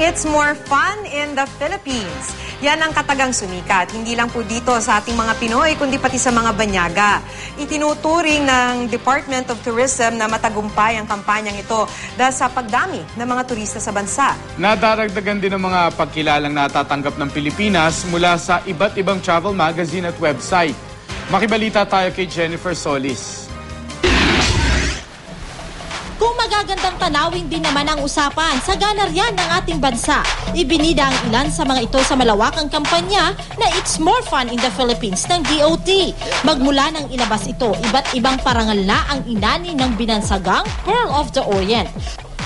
It's more fun in the Philippines. Yan ang katagang sumikat. Hindi lang po dito sa ating mga Pinoy, kundi pati sa mga banyaga. Itinuturing ng Department of Tourism na matagumpay ang kampanyang ito dahil sa pagdami ng mga turista sa bansa. Nadaragdagan din ng mga pagkilalang natatanggap ng Pilipinas mula sa iba't ibang travel magazine at website. Makibalita tayo kay Jennifer Solis. Kung magagandang tanawin din naman ang usapan sa galaryan ng ating bansa, ibinida ang ilan sa mga ito sa malawakang kampanya na It's More Fun in the Philippines ng DOT. Magmula nang ilabas ito, iba't ibang parangal na ang inani ng binansagang Pearl of the Orient.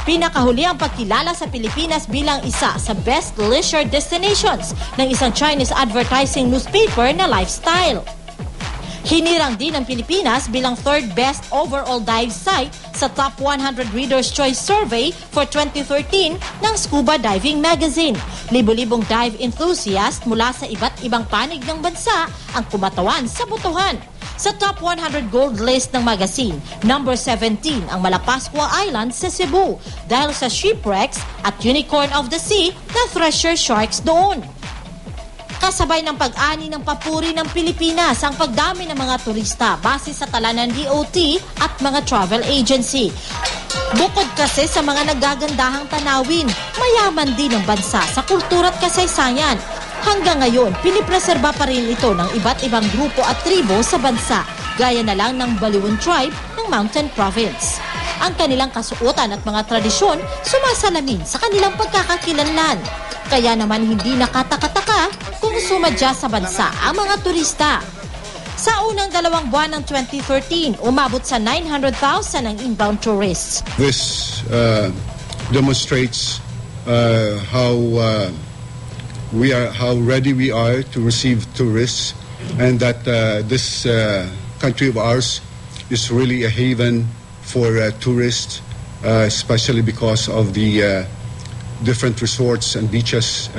Pinakahuli ang pagkilala sa Pilipinas bilang isa sa best leisure destinations ng isang Chinese advertising newspaper na Lifestyle. Hinirang din ang Pilipinas bilang third best overall dive site sa Top 100 Reader's Choice Survey for 2013 ng Scuba Diving Magazine. Libo-libong dive enthusiast mula sa iba't ibang panig ng bansa ang kumatawan sa botohan. Sa Top 100 Gold list ng magazine, number 17 ang Malapascua Island sa Cebu dahil sa shipwrecks at unicorn of the sea na treasure sharks doon. Kasabay ng pag-ani ng papuri ng Pilipinas ang pagdami ng mga turista base sa tala ng DOT at mga travel agency. Bukod kasi sa mga nagagandahang tanawin, mayaman din ang bansa sa kultura at kasaysayan. Hanggang ngayon, pinipreserba pa rin ito ng iba't ibang grupo at tribo sa bansa, gaya na lang ng Baliwan Tribe ng Mountain Province. Ang kanilang kasuotan at mga tradisyon sumasalamin sa kanilang pagkakakilanlan. Kaya naman hindi nakataka-taka kung sumadya sa bansa ang mga turista. Sa unang 2 buwan ng 2013, umabot sa 900,000 ang inbound tourists. This demonstrates how ready we are to receive tourists, and that this country of ours is really a haven for tourists, especially because of the different resorts and beaches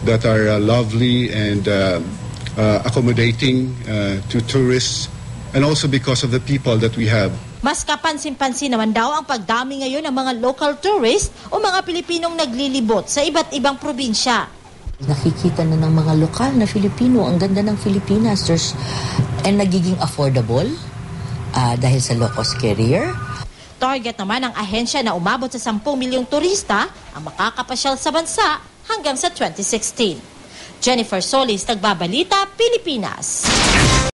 that are lovely and accommodating to tourists, and also because of the people that we have. Mas kapansin-pansin naman daw ang pagdami ngayon ng mga local tourists o mga Pilipinong naglilibot sa iba't ibang probinsya. Nakikita na ng mga lokal na Filipino ang ganda ng Pilipinas and nagiging affordable dahil sa low-cost carrier. Target naman ng ahensya na umabot sa 10 milyong turista ang makakapasyal sa bansa hanggang sa 2016. Jennifer Solis, Nagbabalita, Pilipinas.